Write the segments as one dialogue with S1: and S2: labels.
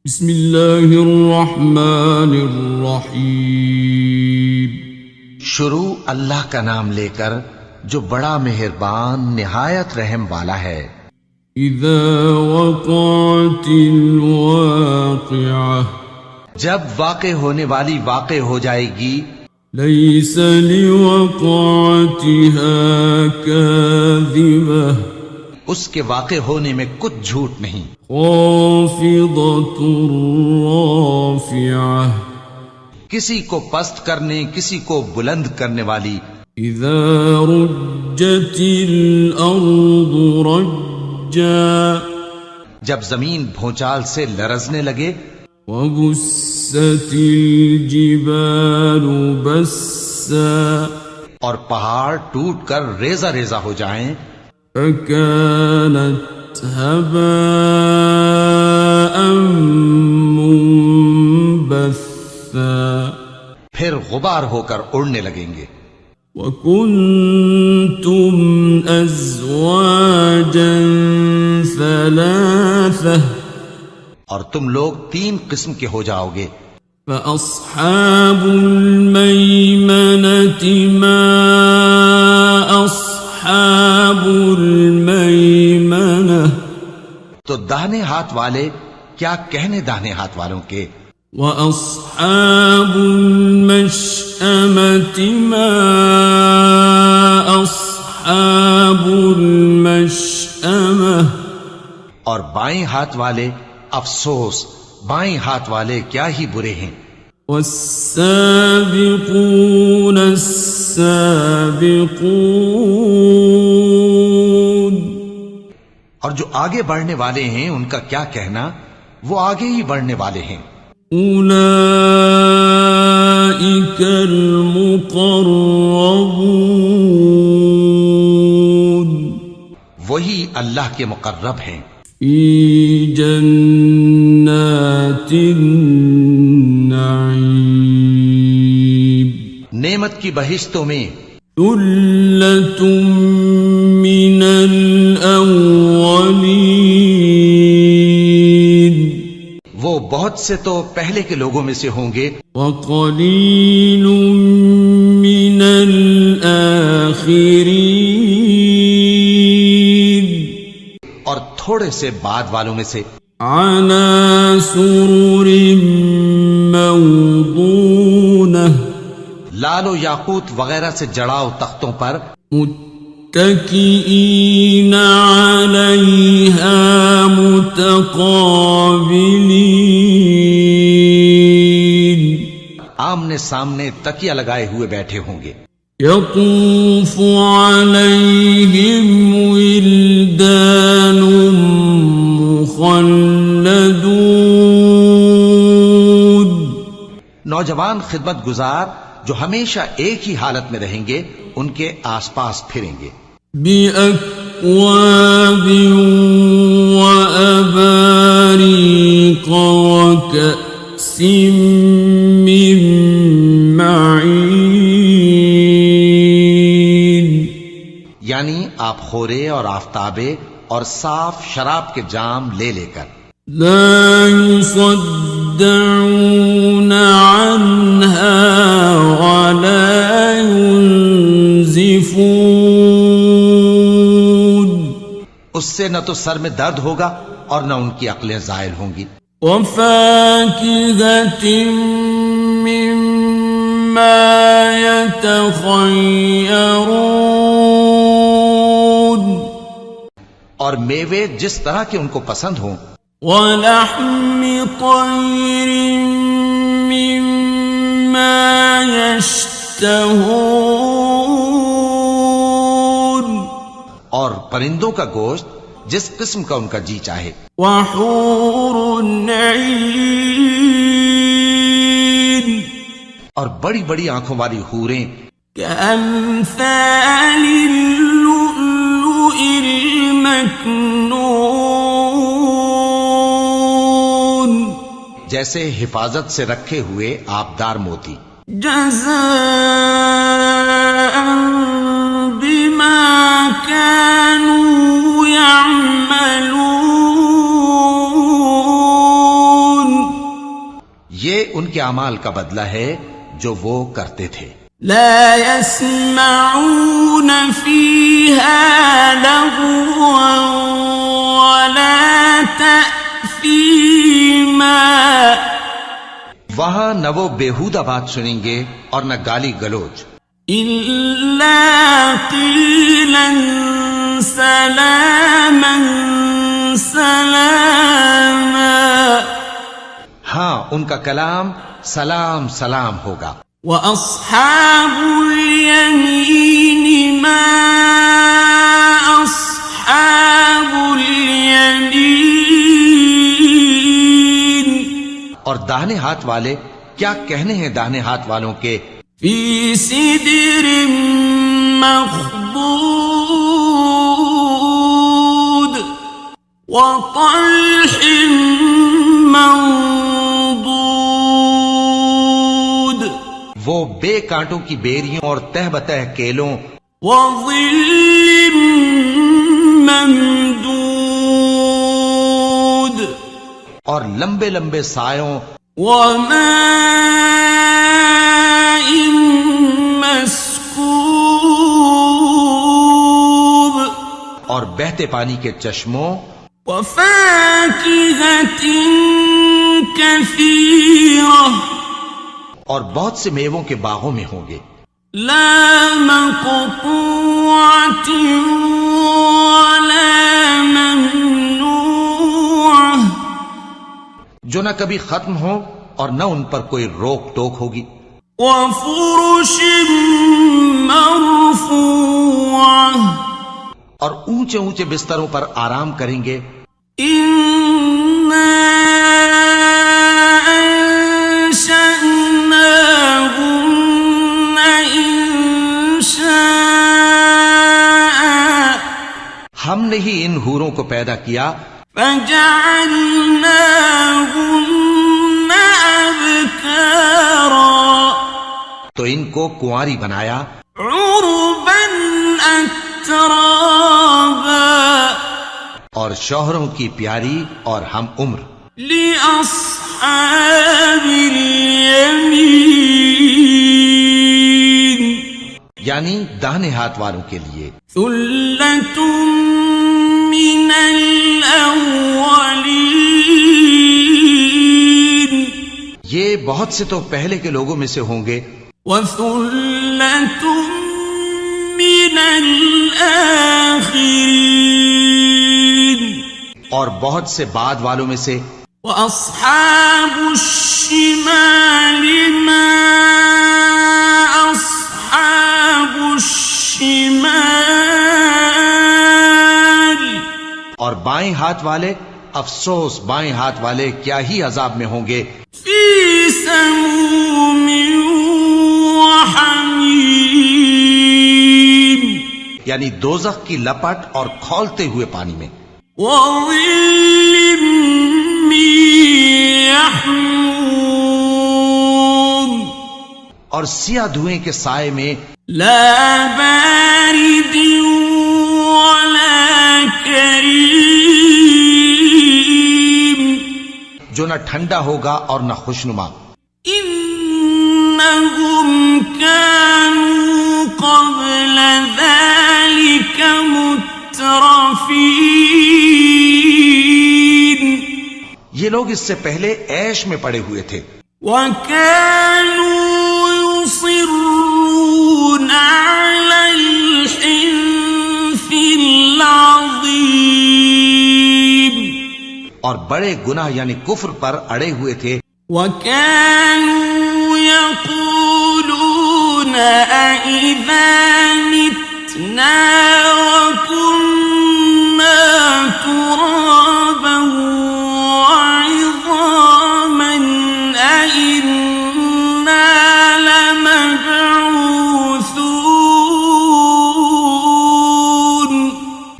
S1: بسم اللہ الرحمن الرحیم۔
S2: شروع اللہ کا نام لے کر جو بڑا مہربان نہایت رحم والا ہے۔
S1: اذا وقعت الواقعہ،
S2: جب واقع ہونے والی واقع ہو جائے گی،
S1: لیس لوقعتها کاذبہ،
S2: اس کے واقع ہونے میں کچھ جھوٹ نہیں۔
S1: خافضۃ رافعہ،
S2: کسی کو پست کرنے کسی کو بلند کرنے والی۔
S1: اذا رجت الارض رجا،
S2: جب زمین بھونچال سے لرزنے لگے،
S1: وبست الجبال بسا،
S2: اور پہاڑ ٹوٹ کر ریزہ ریزہ ہو جائیں،
S1: فكانت هباء منبثا،
S2: پھر غبار ہو کر اڑنے لگیں گے۔
S1: وكنتم أزواجا ثلاثة،
S2: اور تم لوگ 3 قسم کے ہو جاؤ گے۔
S1: فأصحاب الميمنة ما أصحاب الميمنة،
S2: تو داہنے ہاتھ والے کیا کہنے داہنے ہاتھ والوں کے۔
S1: وأصحاب المشأمة ما أصحاب المشأمة،
S2: اور بائیں ہاتھ والے افسوس، بائیں ہاتھ والے کیا ہی برے ہیں۔
S1: والسابقون السابقون،
S2: اور جو آگے بڑھنے والے ہیں ان کا کیا کہنا، وہ آگے ہی بڑھنے والے ہیں۔
S1: اولئک المقربون،
S2: وہی اللہ کے مقرب ہیں،
S1: فی جنات النعیم،
S2: نعمت کی بہشتوں میں۔
S1: ثلۃ من الاولین،
S2: وہ بہت سے تو پہلے کے لوگوں میں سے ہوں گے،
S1: وقلیل من الآخرین،
S2: اور تھوڑے سے بعد والوں میں سے۔
S1: علی سرر موضونہ،
S2: لال و یاقوت وغیرہ سے جڑاؤ تختوں پر،
S1: متکئین علیہا متقابلین،
S2: آمنے سامنے تکیہ لگائے ہوئے بیٹھے ہوں گے۔
S1: یطوف علیہم ولدان مخلدون،
S2: نوجوان خدمت گزار جو ہمیشہ ایک ہی حالت میں رہیں گے ان کے آس پاس پھریں گے۔
S1: بِأَكْوَابٍ وَأَبَارِيقَ وَكَأْسٍ مِّن مَّعِينٍ،
S2: یعنی آپ خورے اور آفتابے اور صاف شراب کے جام لے لے کر۔
S1: لا يصدعون عنها ولا ينزفون،
S2: اس سے نہ تو سر میں درد ہوگا اور نہ ان کی عقلیں زائل ہوں گی۔
S1: وفاكهة مما يتخيرون،
S2: اور میوے جس طرح کے ان کو پسند ہوں۔
S1: ولحم طير مما يشتهون،
S2: اور پرندوں کا گوشت جس قسم کا ان کا جی چاہے۔
S1: وحور عين،
S2: اور بڑی بڑی آنکھوں والی حوریں،
S1: كأمثال اللؤلؤ المكنون،
S2: جیسے حفاظت سے رکھے ہوئے آبدار موتی۔
S1: جزاء بما كانوا يعملون،
S2: یہ ان کے اعمال کا بدلہ ہے جو وہ کرتے تھے.
S1: لا يسمعون فيها لغوا ولا تأثيما.
S2: وہاں نہ وہ بیہودہ بات سنیں گے اور نہ گالی گلوچ.
S1: إلا قيلا سلاما سلاما.
S2: ہاں ان کا کلام سلام سلام ہوگا.
S1: وأصحاب اليمين ما أصحاب اليمين.
S2: اور داہنے ہاتھ والے کیا کہنے ہیں داہنے ہاتھ والوں کے.
S1: في سدر مخضود وطلح منضود.
S2: وہ بے کانٹوں کی بیریوں اور تہ بتہ کیلوں
S1: وظل ممدود.
S2: اور لمبے لمبے سایوں
S1: وماء مسكوب.
S2: اور بہتے پانی کے چشموں
S1: وفاكهة كثيرة.
S2: اور بہت سے میووں کے باغوں میں ہوں گے.
S1: لا مقطوعة ولا ممنوعة.
S2: جو نہ کبھی ختم ہو اور نہ ان پر کوئی روک ٹوک ہوگی.
S1: وفرش مرفوعة.
S2: اور اونچے اونچے بستروں پر آرام کریں گے.
S1: إنا أنشأناهن إنشاء.
S2: ہم نے ہی ان حوروں کو پیدا کیا
S1: فجعلناهن أبكارا.
S2: تو ان کو کنواری بنایا
S1: عربا أترابا.
S2: اور شوہروں کی پیاری اور ہم عمر.
S1: لأصحاب اليمين.
S2: یعنی داہنے ہاتھ والوں کے لیے.
S1: ثلة من الأولين.
S2: یہ بہت سے تو پہلے کے لوگوں میں سے ہوں گے.
S1: وثلة من الآخرين.
S2: اور بہت سے بعد والوں میں سے.
S1: وأصحاب الشمال ما أصحاب الشمال.
S2: اور بائیں ہاتھ والے افسوس بائیں ہاتھ والے کیا ہی عذاب میں ہوں گے.
S1: في سموم وحميم.
S2: یعنی دوزخ کی لپٹ اور کھولتے ہوئے پانی میں.
S1: وظل من يحموم.
S2: اور سیاہ دھوئیں کے سائے میں.
S1: لا بارد ولا كريم.
S2: جو نہ ٹھنڈا ہوگا اور نہ خوشنما.
S1: إنهم كانوا قبل ذلك مترفين.
S2: یہ لوگ اس سے پہلے عیش میں پڑے ہوئے تھے.
S1: وكانوا يصرون على الحنث العظيم.
S2: اور بڑے گناہ یعنی کفر پر اڑے ہوئے تھے.
S1: وكانوا يقولون أئذا متنا وكنا ترابا وعظاما أئنا لمبعوثون.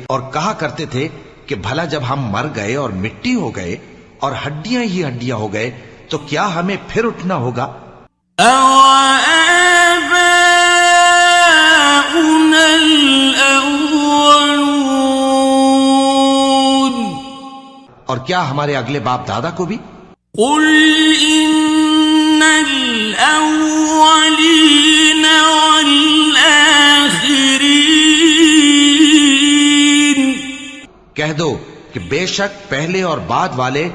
S2: اور کہا کرتے تھے کہ بھلا جب ہم مر گئے اور مٹی ہو گئے اور ہڈیاں ہی ہڈیاں ہو گئے تو کیا ہمیں پھر اٹھنا ہوگا.
S1: أَوَآبَاؤُنَا الْأَوَّلُونَ.
S2: اور کیا ہمارے اگلے باپ دادا کو بھی.
S1: قُلْ إِنَّ الأولين والآخرين
S2: کہہ دو کہ بے شک پہلے اور بعد والے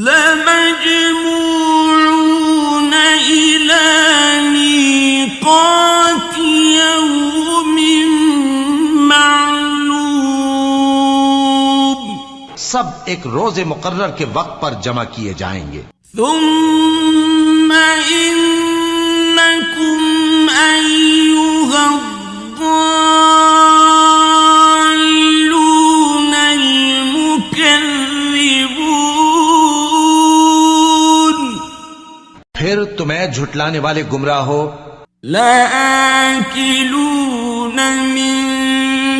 S1: لمجموعون إلى ميقات يوم معلوم
S2: سب ایک روز مقرر کے وقت پر جمع کیے جائیں گے.
S1: ثم إنكم أيها الضالون المكذبون
S2: پھر تمہیں جھٹلانے والے گمراہ ہو.
S1: لآكلون من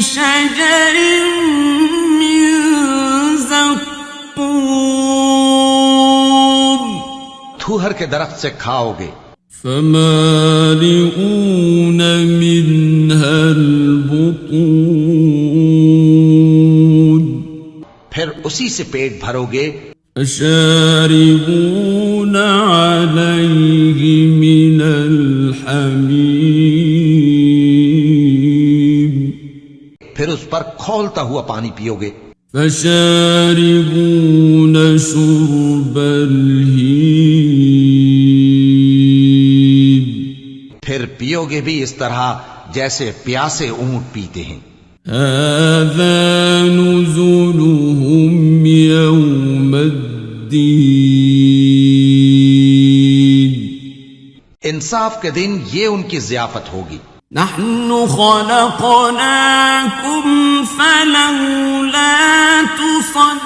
S1: شجر من زقوم
S2: تھوہر کے درخت سے کھاؤ گے.
S1: فمالئون منها البطون
S2: پھر اسی سے پیٹ بھرو گے.
S1: فشاربون عليه من الحميم
S2: پھر اس پر کھولتا ہوا پانی پیو گے.
S1: فشاربون شرب الهيم
S2: پھر پیو گے بھی اس طرح جیسے پیاسے اونٹ پیتے ہیں.
S1: هذا نزلهم يوم الدين
S2: انصاف کے دن یہ ان کی ضیافت ہوگی.
S1: نحن خلقناكم فلولا تصدقون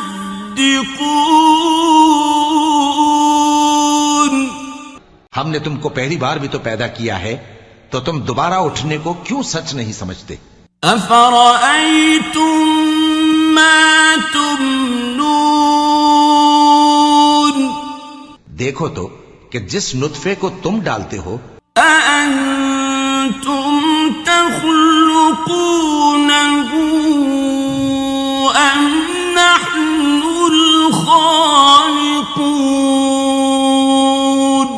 S2: ہم نے تم کو پہلی بار بھی تو پیدا کیا ہے تو تم دوبارہ اٹھنے کو کیوں سچ نہیں سمجھتے.
S1: أفرأيتم ما تمنون
S2: دیکھو تو کہ جس نطفے کو تم ڈالتے ہو
S1: أأنتم تخلقونه أم نحن الخالقون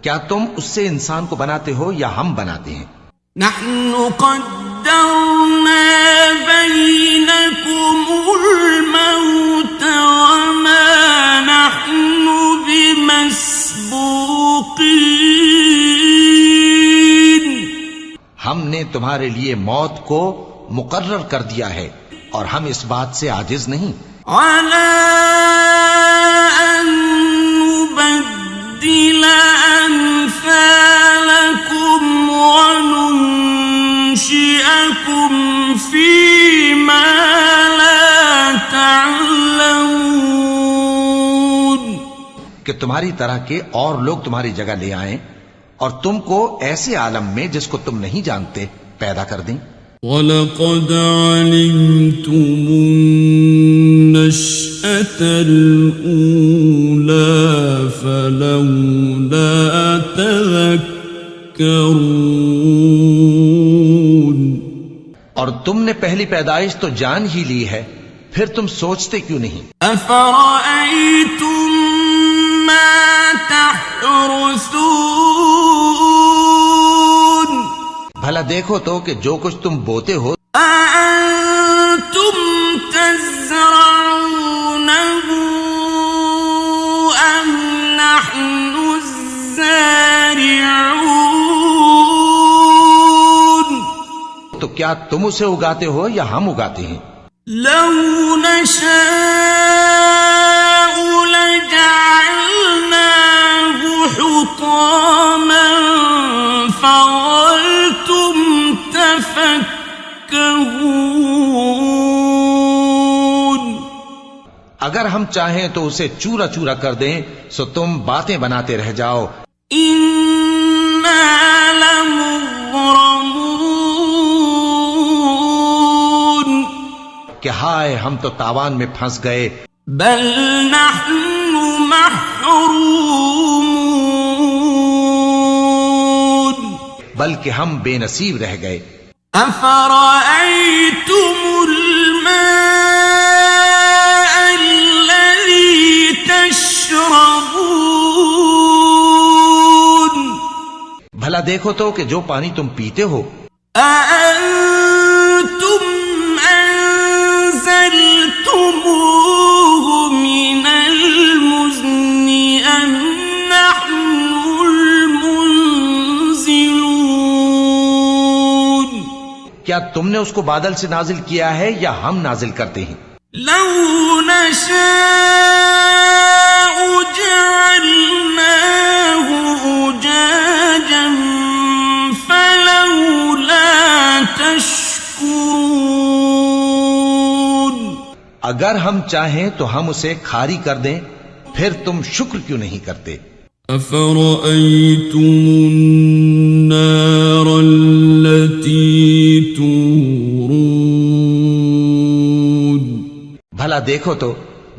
S2: کیا تم اس سے انسان کو بناتے ہو یا ہم بناتے ہیں.
S1: نحن قدرنا بينكم الموت وما نحن بمسبوقين
S2: ہم نے تمہارے لیے موت کو مقرر کر دیا ہے اور ہم اس بات سے عاجز نہیں.
S1: على أن نبدل أمثالكم وننشئكم فيما لا تعلمون
S2: کہ تمہاری طرح کے اور لوگ تمہاری جگہ لے آئیں اور تم کو ایسے عالم میں جس کو تم نہیں جانتے پیدا کر دیں.
S1: وَلَقَدْ عَلِمْتُمُ النَّشْأَةَ الْأُولَى فَلَوْلَا تَذَكَّرُونَ
S2: اور تم نے پہلی پیدائش تو جان ہی لی ہے پھر تم سوچتے کیوں نہیں.
S1: أَفَرَأَيْتُم مَّا تَحْرُثُونَ
S2: بھلا دیکھو تو کہ جو کچھ تم بوتے ہو
S1: أَأَنتُمْ تَزْرَعُونَهُ أَمْ نَحْنُ الزَّارِعُونَ
S2: تو کیا تم اسے اگاتے ہو یا ہم اگاتے ہیں.
S1: لَوْ نَشَاءُ لَجَعَلْنَاهُ حُطَامًا فَظَلْتُمْ تَفَكَّهُونَ
S2: اگر ہم چاہیں تو اسے چورا چورا کر دیں سو تم باتیں بناتے رہ جاؤ.
S1: إِنَّا لَمُغْرَمُونَ
S2: کہ ہائے ہم تو تاوان میں پھنس گئے.
S1: بل نحن محرومون
S2: بلکہ ہم بے نصیب رہ گئے.
S1: أفرأيتم الماء الذي تشربون
S2: بھلا دیکھو تو کہ جو پانی تم پیتے ہو
S1: أأنتم أنزلتموه من المزن أم نحن المنزلون
S2: کیا تم نے اس کو بادل سے نازل کیا ہے یا ہم نازل کرتے ہیں؟
S1: لو نشاء جعلناه أجاجا فلولا تشكرون
S2: اگر ہم چاہیں تو ہم اسے کھاری کر دیں، پھر تم شکر کیوں نہیں کرتے؟
S1: أفرأيتم النار التي تورون
S2: بھلا دیکھو تو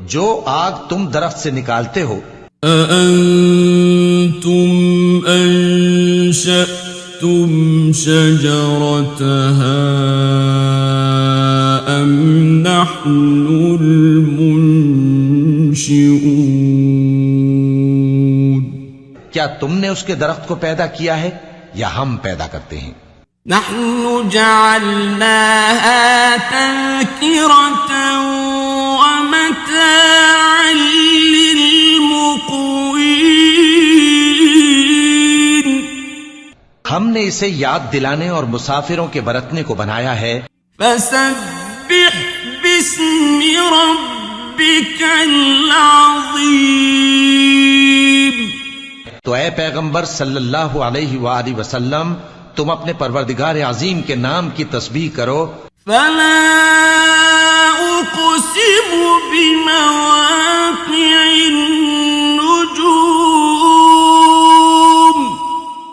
S2: جو آگ تم درخت سے نکالتے ہو
S1: أأنتم أنشأتم شجرتها أم نحن المنشئون
S2: کیا تم نے اس کے درخت کو پیدا کیا ہے یا ہم پیدا کرتے ہیں؟
S1: نحن جعلناها تذكرة ومتاعا للمقوين
S2: ہم نے اسے یاد دلانے اور مسافروں کے برتنے کو بنایا ہے۔
S1: فسبح باسم ربك العظيم
S2: تو اے پیغمبر صلی اللہ علیہ وآلہ وسلم تم اپنے پروردگار عظیم کے نام کی تسبیح کرو۔
S1: فلا أقسم بمواقع النجوم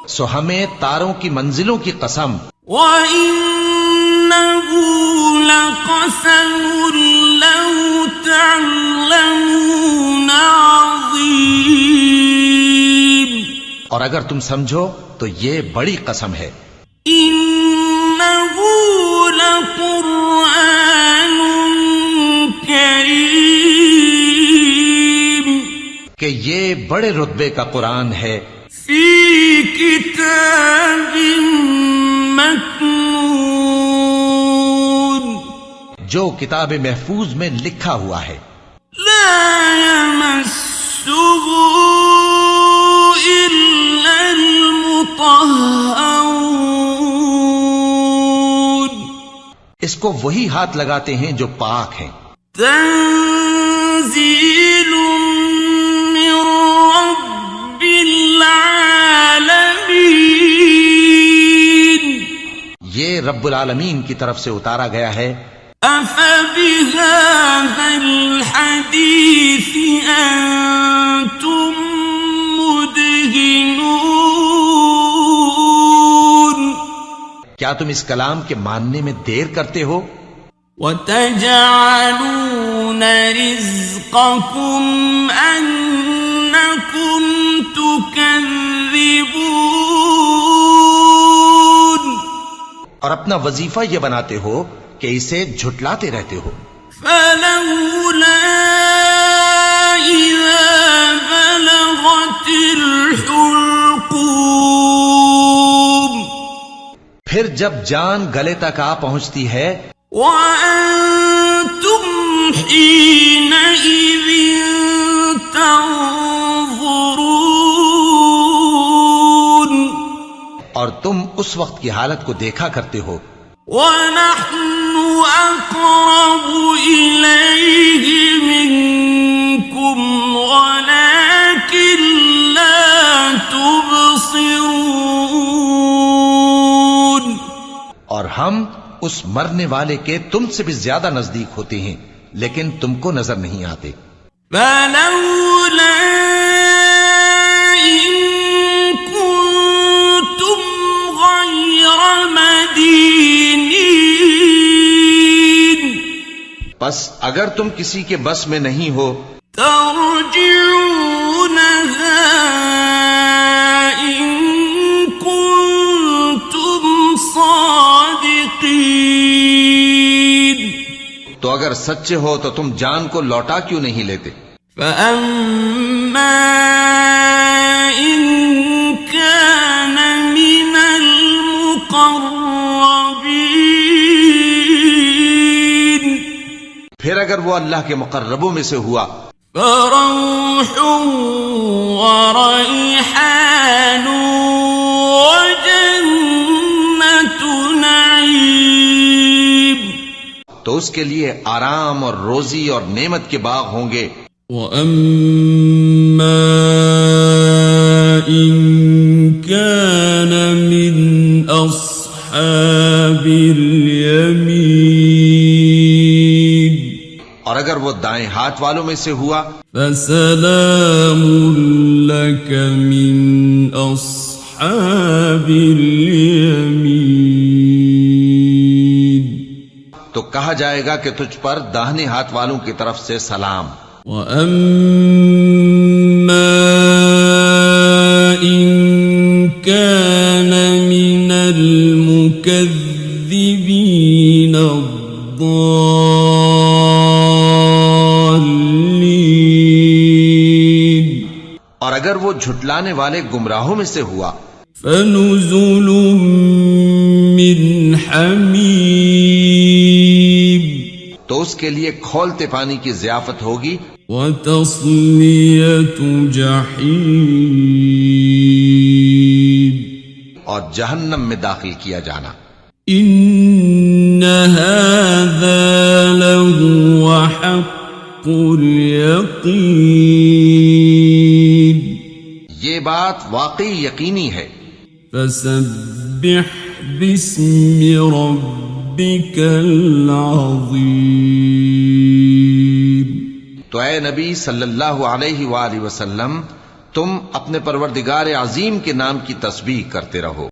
S2: سو ہمیں تاروں کی منزلوں کی قسم،
S1: وَإِنَّهُ لَقَسَمٌ لَوْ تَعْلَمُونَ عَظِيمٌ
S2: اور اگر تم سمجھو تو یہ بڑی قسم ہے۔
S1: إِنَّهُ لَقُرْآنٌ كَرِيمٌ
S2: کہ یہ بڑے رتبے کا قرآن ہے،
S1: فِي كِتَابٍ مَّكْنُونٍ
S2: جو کتاب محفوظ میں لکھا ہوا ہے،
S1: لا يمسه إلا المطهرون
S2: اس کو وہی ہاتھ لگاتے ہیں جو پاک ہیں۔
S1: تنزيل من رب العالمين
S2: یہ رب العالمین کی طرف سے اتارا گیا ہے۔
S1: أفبهذا الحديث أنتم مدهنون
S2: کیا تم اس کلام کے ماننے میں دیر کرتے ہو؟
S1: وتجعلون رزقكم أنكم تكذبون
S2: اور اپنا وظیفہ یہ بناتے ہو کہ اسے جھٹلاتے رہتے ہو۔
S1: فلولا إذا بلغت الحلقوم
S2: پھر جب جان گلے تک آ پہنچتی ہے،
S1: وأنتم حينئذ تنظرون
S2: اور تم اس وقت کی حالت کو دیکھا کرتے ہو،
S1: ونحن أقرب إليه منكم ولكن لا تبصرون
S2: اور ہم اس مرنے والے کے تم سے بھی زیادہ نزدیک ہوتے ہیں لیکن تم کو نظر نہیں آتے۔
S1: فلولا إن كنتم غير مدينين
S2: بس اگر تم کسی کے بس میں نہیں ہو
S1: ترجعونها إن كنتم صادقين
S2: تو اگر سچے ہو تو تم جان کو لوٹا کیوں نہیں لیتے؟
S1: فأما إن كان من
S2: اگر وہ اللہ کے مقربوں میں سے ہوا
S1: فروح وريحان وجنة نعيم،
S2: تو اس کے لیے آرام اور روزی اور نعمت کے باغ ہوں گے.
S1: وَأَمَّا إِن كَانَ مِنْ أَصْحَابِ الْيَمِينِ،
S2: اور اگر وہ دائیں ہاتھ والوں میں سے ہوا
S1: فَسَلَامٌ لَكَ مِنْ أَصْحَابِ الْيَمِينِ،
S2: تو کہا جائے گا کہ تجھ پر داہنے ہاتھ والوں کی طرف سے سلام.
S1: وَأَمَّا إِن كَانَ مِنَ الْمُكَذِّبِينَ الضَّالِّينَ،
S2: اور اگر وہ جھٹلانے والے گمراہوں میں سے ہوا
S1: فَنُزُلٌ مِّنْ حَمِيمٍ،
S2: تو اس کے لیے کھولتے پانی کی ضیافت ہوگی.
S1: وَتَصْلِيَةُ جَحِيمٍ،
S2: اور جہنم میں داخل کیا جانا.
S1: إِنَّ هَذَا لَهُوَ حَقُّ الْيَقِينِ،
S2: یہ بات واقعی یقینی ہے.
S1: فَسَبِّحْ بِاسْمِ رَبِّكَ الْعَظِيمِ،
S2: تو اے نبی صلی اللہ علیہ وآلہ وسلم تم اپنے پروردگار عظیم کے نام کی تسبیح کرتے رہو.